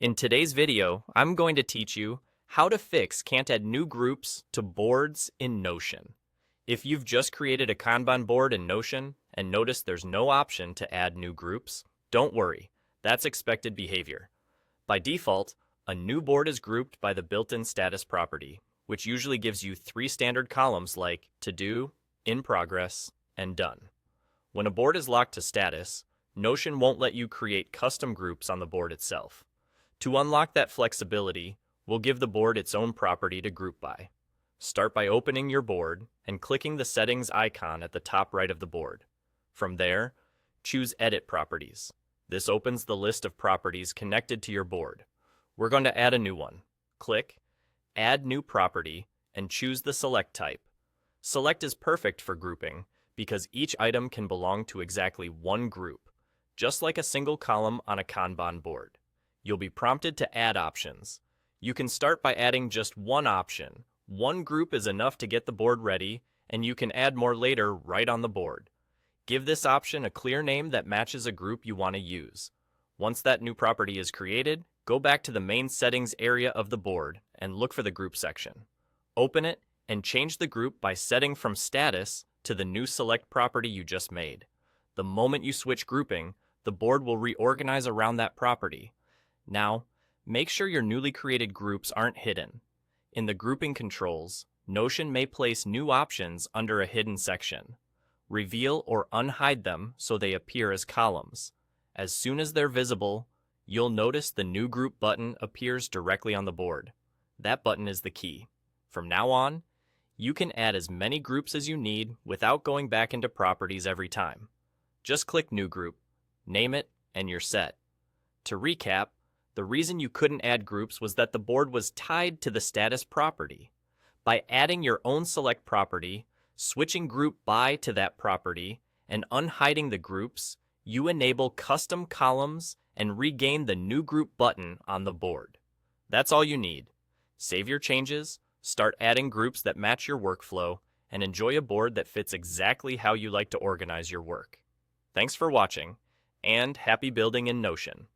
In today's video, I'm going to teach you how to fix can't add new groups to boards in Notion. If you've just created a Kanban board in Notion and notice there's no option to add new groups, don't worry, that's expected behavior. By default, a new board is grouped by the built-in status property, which usually gives you three standard columns like To Do, In Progress, and Done. When a board is locked to status, Notion won't let you create custom groups on the board itself. To unlock that flexibility, we'll give the board its own property to group by. Start by opening your board and clicking the settings icon at the top right of the board. From there, choose Edit Properties. This opens the list of properties connected to your board. We're going to add a new one. Click Add New Property and choose the Select type. Select is perfect for grouping because each item can belong to exactly one group, just like a single column on a Kanban board. You'll be prompted to add options. You can start by adding just one option. One group is enough to get the board ready, and you can add more later right on the board. Give this option a clear name that matches a group you want to use. Once that new property is created, go back to the main settings area of the board and look for the group section. Open it and change the group by setting from status to the new select property you just made. The moment you switch grouping, the board will reorganize around that property. Now, make sure your newly created groups aren't hidden. In the grouping controls, Notion may place new options under a hidden section. Reveal or unhide them so they appear as columns. As soon as they're visible, you'll notice the New Group button appears directly on the board. That button is the key. From now on, you can add as many groups as you need without going back into properties every time. Just click New Group, name it, and you're set. To recap, the reason you couldn't add groups was that the board was tied to the status property. By adding your own select property, switching group by to that property, and unhiding the groups, you enable custom columns and regain the New Group button on the board. That's all you need. Save your changes, start adding groups that match your workflow, and enjoy a board that fits exactly how you like to organize your work. Thanks for watching, and happy building in Notion.